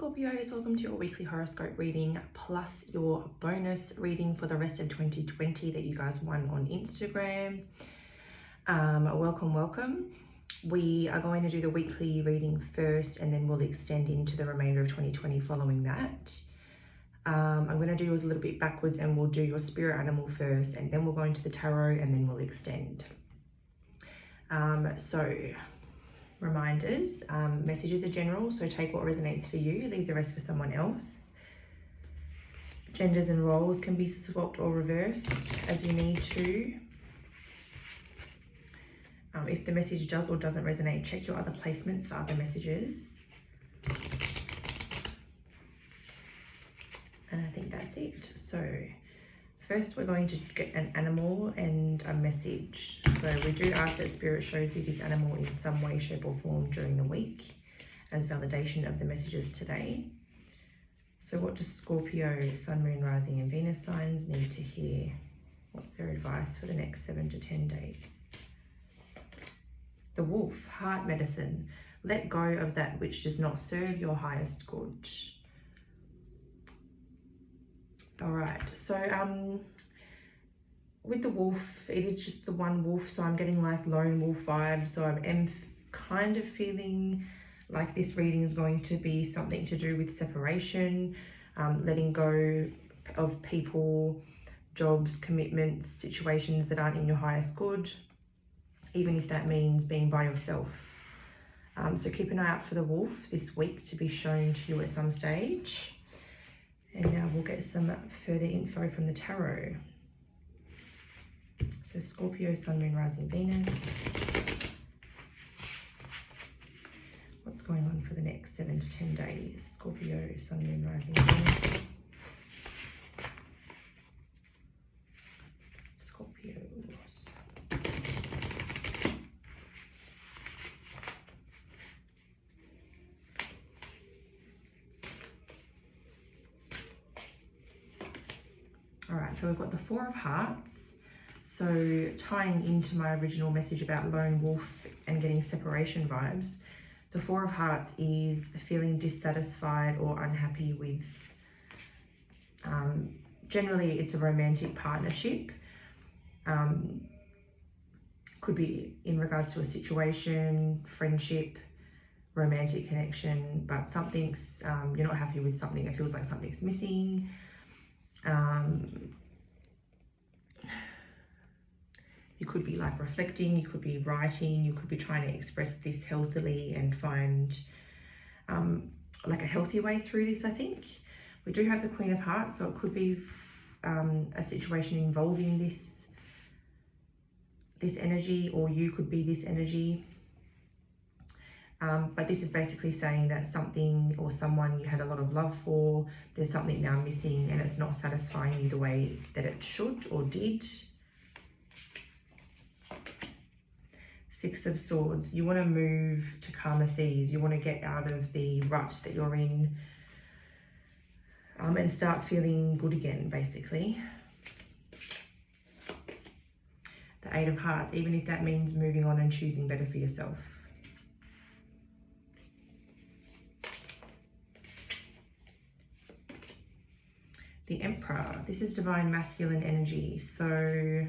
Scorpios, welcome to your weekly horoscope reading plus your bonus reading for the rest of 2020 that you guys won on Instagram. Welcome. We are going to do the weekly reading first and then we'll extend into the remainder of 2020 following that. I'm going to do yours a little bit backwards and we'll do your spirit animal first and then we'll go into the tarot and then we'll extend. Reminders, messages are general, so take what resonates for you, leave the rest for someone else. Genders and roles can be swapped or reversed as you need to. If the message does or doesn't resonate, check your other placements for other messages. And I think that's it. So first we're going to get an animal and a message. So we do ask that Spirit shows you this animal in some way, shape or form during the week as validation of the messages today. So what does Scorpio, Sun, Moon, Rising and Venus signs need to hear? What's their advice for the next 7 to 10 days? The Wolf, heart medicine. Let go of that which does not serve your highest good. All right, so with the wolf, it is just the one wolf, so I'm getting like lone wolf vibes. So I am kind of feeling like this reading is going to be something to do with separation, letting go of people, jobs, commitments, situations that aren't in your highest good, even if that means being by yourself. So keep an eye out for the wolf this week to be shown to you at some stage. And now we'll get some further info from the tarot. So Scorpio, Sun, Moon, Rising, Venus. What's going on for the next 7 to 10 days? Scorpio, Sun, Moon, Rising, Venus. Scorpios. All right, so we've got the Four of Hearts. So tying into my original message about lone wolf and getting separation vibes, the Four of Hearts is feeling dissatisfied or unhappy with, generally it's a romantic partnership. Could be in regards to a situation, friendship, romantic connection, but something's, you're not happy with something. It feels like something's missing. You could be like reflecting, you could be writing, you could be trying to express this healthily and find like a healthy way through this, I think. We do have the Queen of Hearts, so it could be a situation involving this energy, or you could be this energy. But this is basically saying that something or someone you had a lot of love for, there's something now missing and it's not satisfying you the way that it should or did. Six of Swords. You want to move to calmer seas. You want to get out of the rut that you're in and start feeling good again, basically. The Eight of Hearts, even if that means moving on and choosing better for yourself. The Emperor, this is divine masculine energy. So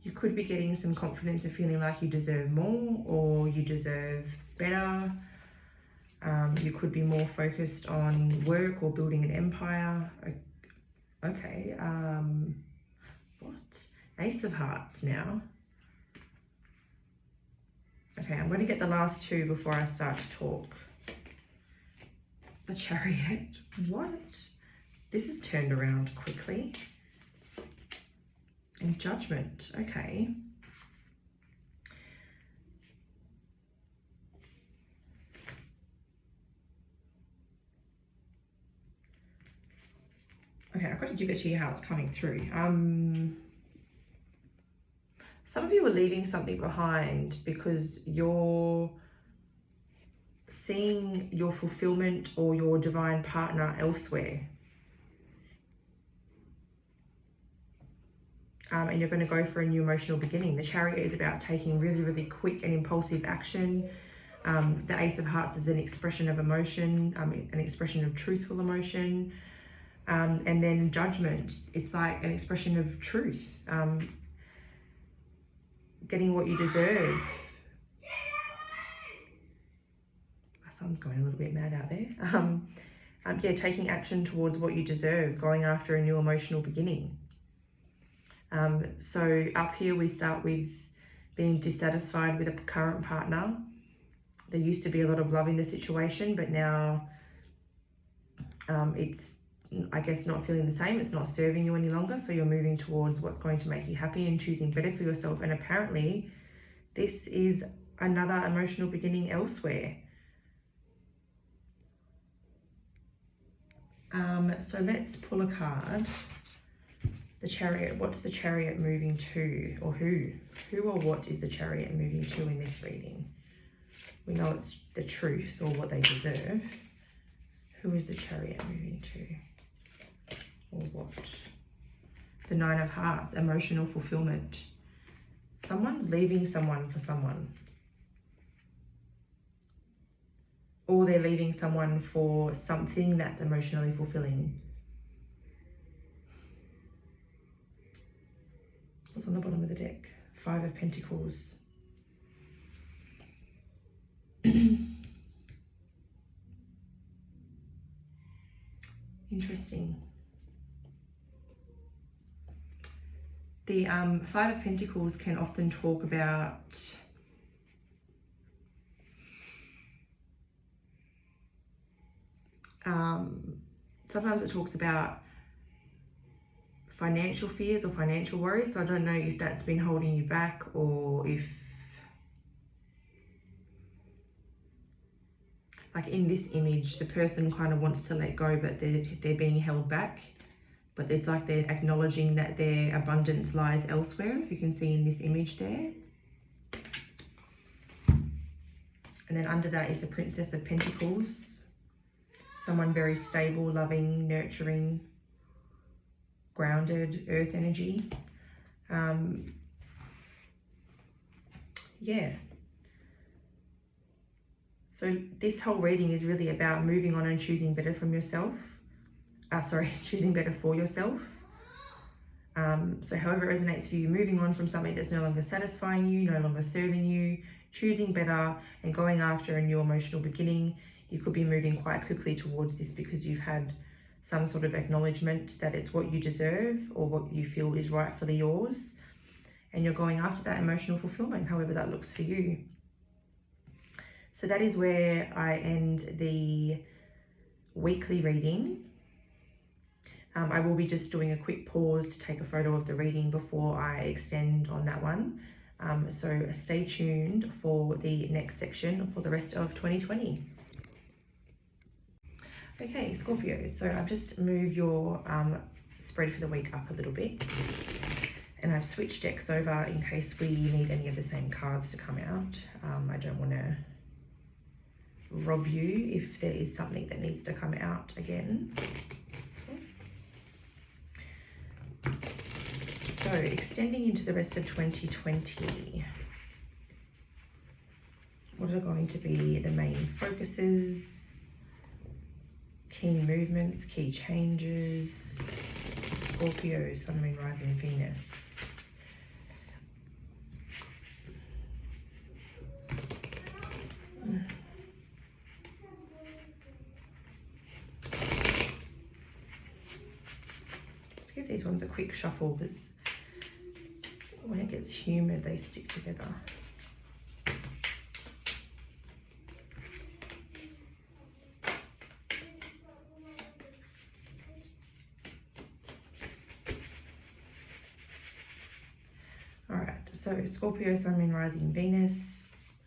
you could be getting some confidence of feeling like you deserve more or you deserve better. You could be more focused on work or building an empire. Okay, what? Ace of Hearts now. Okay, I'm going to get the last two before I start to talk. The Chariot. What? This is turned around quickly. And Judgment. Okay. Okay, I've got to give it to you how it's coming through. Some of you are leaving something behind because you're seeing your fulfillment or your divine partner elsewhere. and you're going to go for a new emotional beginning. The Chariot is about taking really, really quick and impulsive action. The Ace of Hearts is an expression of emotion, an expression of truthful emotion. And then Judgment, it's like an expression of truth, getting what you deserve. My son's going a little bit mad out there. Yeah, taking action towards what you deserve, going after a new emotional beginning. So up here we start with being dissatisfied with a current partner. There used to be a lot of love in the situation, but now it's, I guess, not feeling the same. It's not serving you any longer. So you're moving towards what's going to make you happy and choosing better for yourself. And apparently this is another emotional beginning elsewhere. So let's pull a card. The Chariot, what's the Chariot moving to, or who? Who or what is the Chariot moving to in this reading? We know it's the truth or what they deserve. Who is the Chariot moving to? Or what? The Nine of Hearts, emotional fulfillment. Someone's leaving someone for someone. Or they're leaving someone for something that's emotionally fulfilling. What's on the bottom of the deck? Five of Pentacles. Interesting. The Five of Pentacles can often talk about sometimes it talks about financial fears or financial worries. So I don't know if that's been holding you back, or if, like in this image, the person kind of wants to let go, but they're being held back. But it's like they're acknowledging that their abundance lies elsewhere, if you can see in this image there. And then under that is the Princess of Pentacles. Someone very stable, loving, nurturing, grounded, earth energy. Yeah. So this whole reading is really about moving on and choosing better from yourself. Choosing better for yourself. So however it resonates for you, moving on from something that's no longer satisfying you, no longer serving you, choosing better and going after a new emotional beginning. You could be moving quite quickly towards this because you've had some sort of acknowledgement that it's what you deserve or what you feel is rightfully yours. And you're going after that emotional fulfillment, however that looks for you. So that is where I end the weekly reading. I will be just doing a quick pause to take a photo of the reading before I extend on that one. So stay tuned for the next section for the rest of 2020. Okay, Scorpio, so I've just moved your spread for the week up a little bit. And I've switched decks over in case we need any of the same cards to come out. I don't want to rob you if there is something that needs to come out again. So extending into the rest of 2020, what are going to be the main focuses, key movements, key changes? Scorpio, Sun, Moon, Rising, Venus. Just give these ones a quick shuffle because when it gets humid, they stick together. All right, so Scorpio, Sun, Moon, Rising, Venus.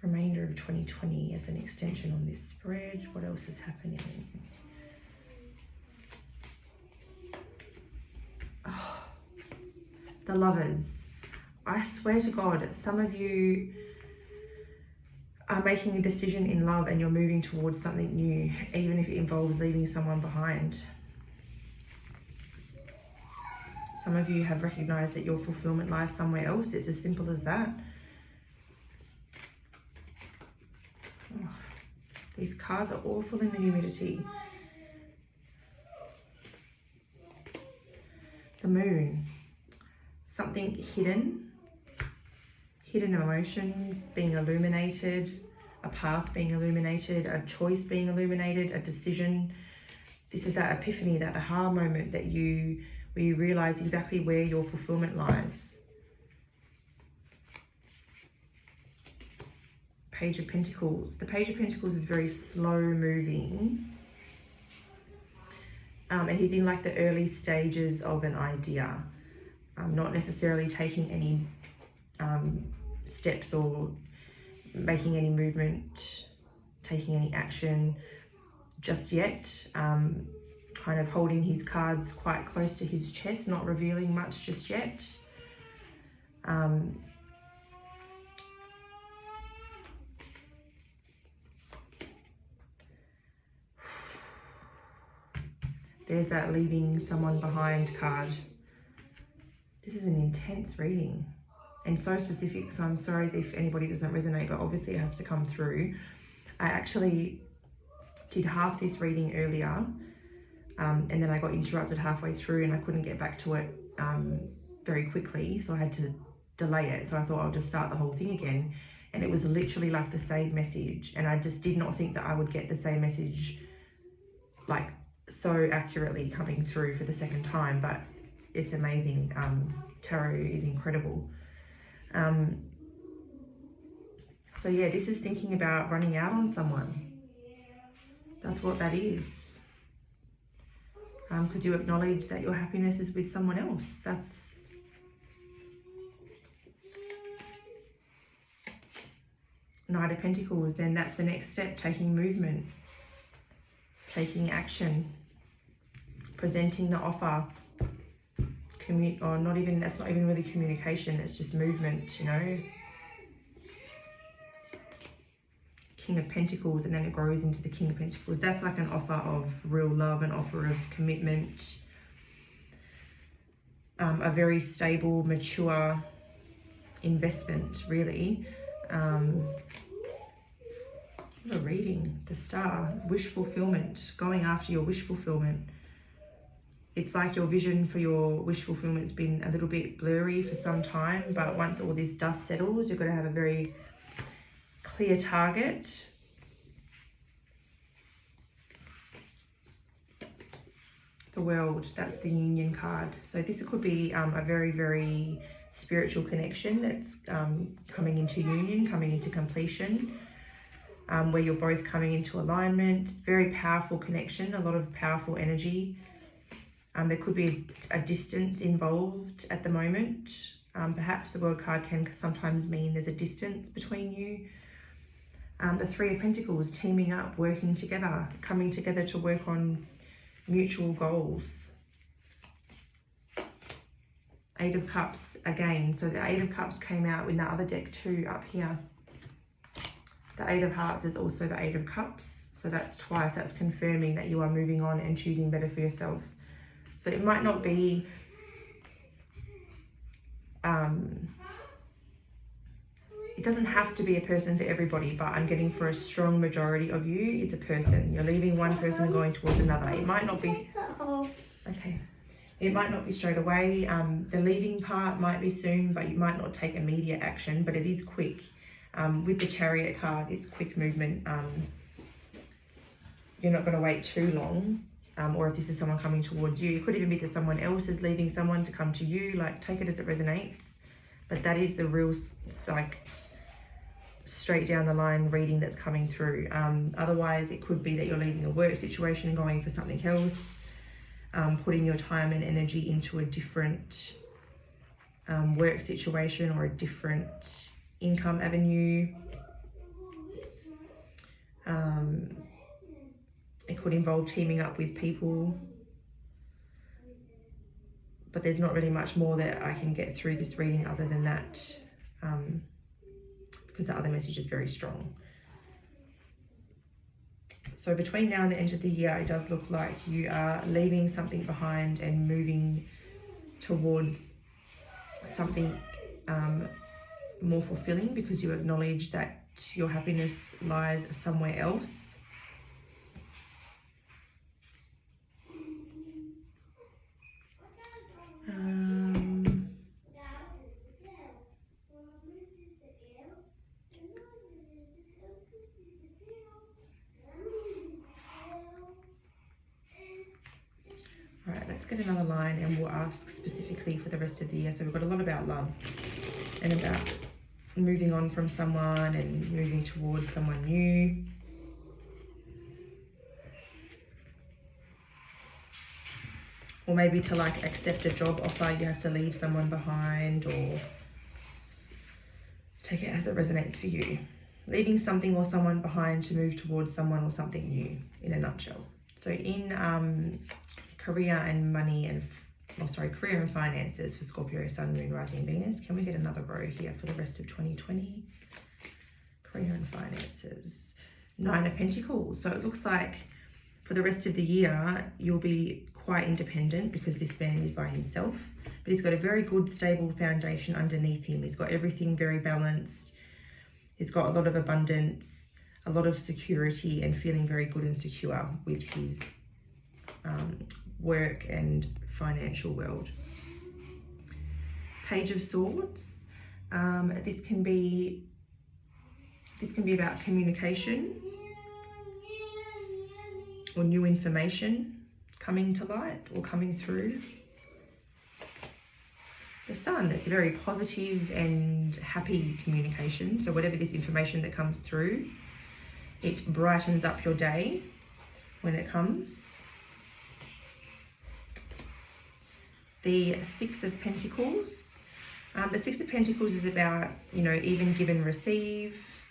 Remainder of 2020 as an extension on this spread. What else is happening? Oh, the Lovers. I swear to God, some of you are making a decision in love and you're moving towards something new, even if it involves leaving someone behind. Some of you have recognized that your fulfillment lies somewhere else. It's as simple as that. Oh, these cards are awful in the humidity. The moon. Something hidden. Hidden emotions being illuminated. A path being illuminated. A choice being illuminated. A decision. This is that epiphany, that aha moment that where you realize exactly where your fulfillment lies. Page of Pentacles. The Page of Pentacles is very slow moving. And he's in like the early stages of an idea. Not necessarily taking any steps or making any movement, taking any action just yet. Kind of holding his cards quite close to his chest, not revealing much just yet. There's that leaving someone behind card. This is an intense reading and so specific, so I'm sorry if anybody doesn't resonate, but obviously it has to come through. I actually did half this reading earlier, and then I got interrupted halfway through and I couldn't get back to it very quickly, so I had to delay it. So I thought I'll just start the whole thing again, and it was literally like the same message, and I just did not think that I would get the same message like so accurately coming through for the second time, but it's amazing. Tarot is incredible. So yeah, this is thinking about running out on someone. That's what that is. Because you acknowledge that your happiness is with someone else. That's Knight of Pentacles. Then that's the next step, taking movement, taking action, presenting the offer. Or not even, that's not even really communication, it's just movement, you know. King of Pentacles, and then it grows into the King of Pentacles. That's like an offer of real love, an offer of commitment, a very stable, mature investment, really. What a reading. The Star, wish fulfillment, going after your wish fulfillment. It's like your vision for your wish fulfillment's been a little bit blurry for some time, but once all this dust settles, you're going to have a very clear target. The World, that's the Union card. So this could be a very, very spiritual connection that's coming into union, coming into completion, where you're both coming into alignment. Very powerful connection, a lot of powerful energy. There could be a distance involved at the moment. Perhaps the World card can sometimes mean there's a distance between you. The Three of Pentacles, teaming up, working together, coming together to work on mutual goals. Eight of Cups again. So the Eight of Cups came out in that other deck too, up here. The Eight of Hearts is also the Eight of Cups. So that's twice. That's confirming that you are moving on and choosing better for yourself. So it might not be it doesn't have to be a person for everybody, but I'm getting for a strong majority of you, it's a person. You're leaving one person and going towards another. It might not be, okay. It might not be straight away. The leaving part might be soon, but you might not take immediate action, but it is quick. With the Chariot card, it's quick movement. You're not going to wait too long. Or if this is someone coming towards you, it could even be that someone else is leaving someone to come to you. Like, take it as it resonates. But that is the real, like, straight down the line reading that's coming through. Otherwise, it could be that you're leaving a work situation and going for something else. Putting your time and energy into a different work situation or a different income avenue. It could involve teaming up with people, but there's not really much more that I can get through this reading other than that, because the other message is very strong. So between now and the end of the year, it does look like you are leaving something behind and moving towards something more fulfilling, because you acknowledge that your happiness lies somewhere else. All right, let's get another line and we'll ask specifically for the rest of the year. So we've got a lot about love and about moving on from someone and moving towards someone new. Or maybe to like accept a job offer, you have to leave someone behind, or take it as it resonates for you. Leaving something or someone behind to move towards someone or something new, in a nutshell. So in career and money and, career and finances for Scorpio, Sun, Moon, Rising, Venus. Can we get another row here for the rest of 2020? Career and finances. 9 of Pentacles. So it looks like for the rest of the year, you'll be quite independent because this man is by himself. But he's got a very good, stable foundation underneath him. He's got everything very balanced. He's got a lot of abundance, a lot of security, and feeling very good and secure with his work and financial world. Page of Swords. This can be about communication or new information coming to light or coming through. The Sun, it's a very positive and happy communication. So whatever this information that comes through, it brightens up your day when it comes. The 6 of Pentacles. The 6 of Pentacles is about, even give and receive,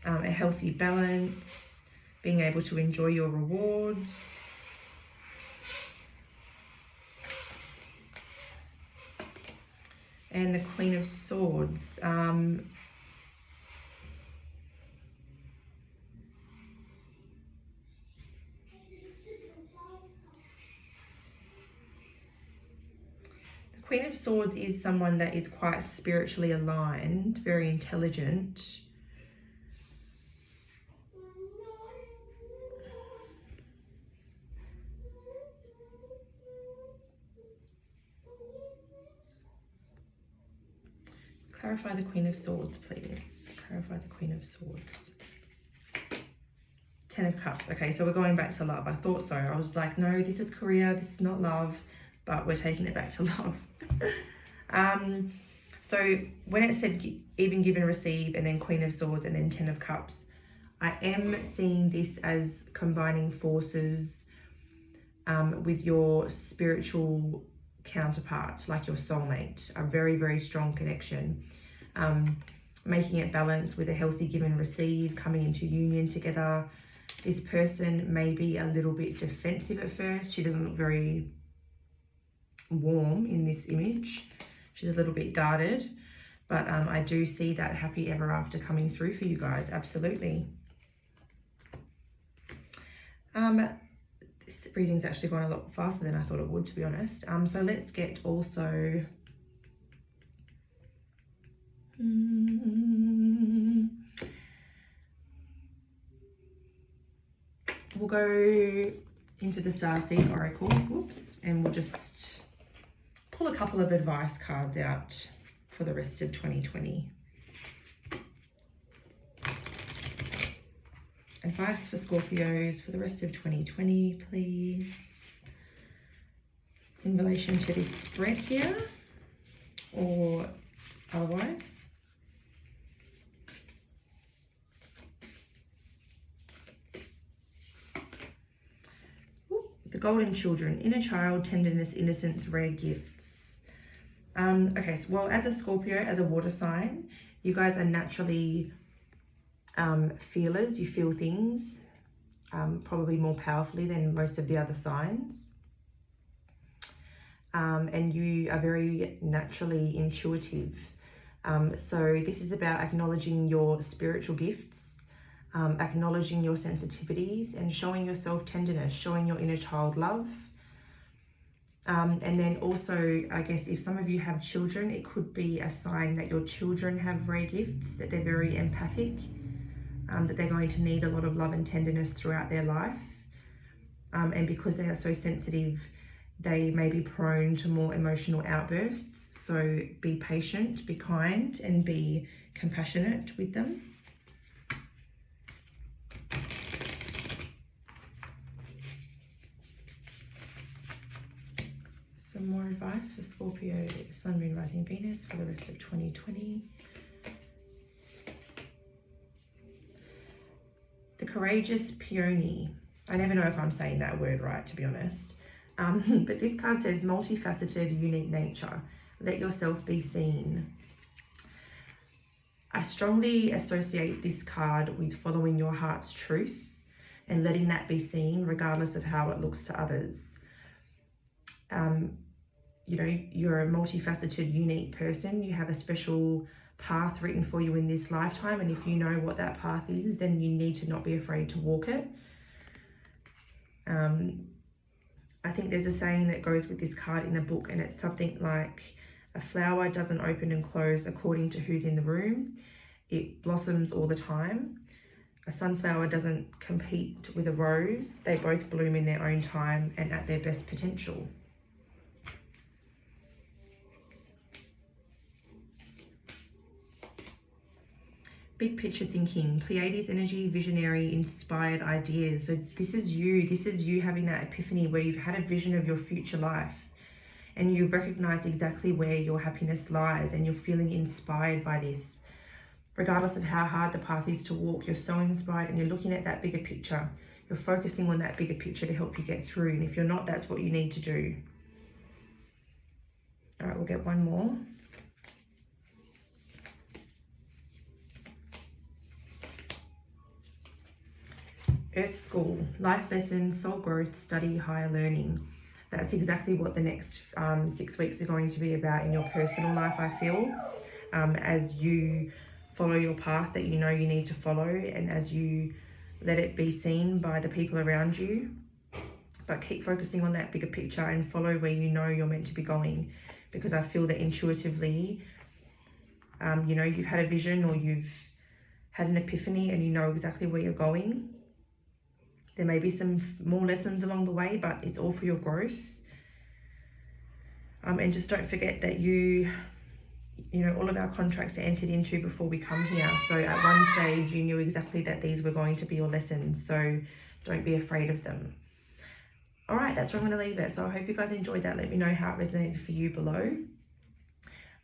a healthy balance, being able to enjoy your rewards. And the Queen of Swords. Queen of Swords is someone that is quite spiritually aligned, very intelligent. Clarify the Queen of Swords, please. Clarify the Queen of Swords. 10 of Cups. Okay, so we're going back to love. I thought so. I was like, no, this is career, this is not love, but we're taking it back to love. So when it said even give and receive, and then Queen of Swords, and then 10 of Cups, I am seeing this as combining forces with your spiritual counterpart, like your soulmate, a very, very strong connection. Making it balance with a healthy give and receive, coming into union together. This person may be a little bit defensive at first. She doesn't look very warm in this image. She's a little bit guarded, but I do see that happy ever after coming through for you guys. Absolutely. This reading's actually gone a lot faster than I thought it would, to be honest. So let's get also we'll go into the Starseed Oracle, and we'll just pull a couple of advice cards out for the rest of 2020. Advice for Scorpios for the rest of 2020, please. In relation to this spread here, or otherwise. The Golden Children, inner child, tenderness, innocence, rare gifts. Okay, so, well, as a Scorpio, as a water sign, you guys are naturally feelers. You feel things probably more powerfully than most of the other signs. And you are very naturally intuitive. So this is about acknowledging your spiritual gifts, acknowledging your sensitivities, and showing yourself tenderness, showing your inner child love. And then also, I guess if some of you have children, it could be a sign that your children have rare gifts, that they're very empathic, that they're going to need a lot of love and tenderness throughout their life. And because they are so sensitive, they may be prone to more emotional outbursts. So be patient, be kind, and be compassionate with them. Some more advice for Scorpio, Sun, Moon, Rising, Venus for the rest of 2020. The courageous peony. I never know if I'm saying that word right, to be honest. But this card says multifaceted, unique nature. Let yourself be seen. I strongly associate this card with following your heart's truth and letting that be seen regardless of how it looks to others. You know, you're a multifaceted, unique person. You have a special path written for you in this lifetime, and if you know what that path is, then you need to not be afraid to walk it. I think there's a saying that goes with this card in the book, and it's something like, a flower doesn't open and close according to who's in the room. It blossoms all the time. A sunflower doesn't compete with a rose. They both bloom in their own time and at their best potential. Big picture thinking, Pleiades energy, visionary, inspired ideas. So this is you having that epiphany where you've had a vision of your future life and you recognize exactly where your happiness lies, and you're feeling inspired by this. Regardless of how hard the path is to walk, you're so inspired and you're looking at that bigger picture. You're focusing on that bigger picture to help you get through. And if you're not, that's what you need to do. All right, we'll get one more. Earth School, life lessons, soul growth, study, higher learning. That's exactly what the next 6 weeks are going to be about in your personal life, I feel. As you follow your path that you know you need to follow, and as you let it be seen by the people around you. But keep focusing on that bigger picture and follow where you know you're meant to be going. Because I feel that intuitively, you know, you've had a vision or you've had an epiphany and you know exactly where you're going. There may be some more lessons along the way, but it's all for your growth. And just don't forget that you know, all of our contracts are entered into before we come here. So at one stage, you knew exactly that these were going to be your lessons. So don't be afraid of them. All right, that's where I'm going to leave it. So I hope you guys enjoyed that. Let me know how it resonated for you below.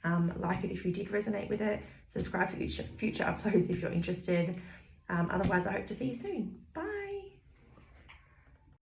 Like it if you did resonate with it. Subscribe for future uploads if you're interested. Otherwise, I hope to see you soon. Bye.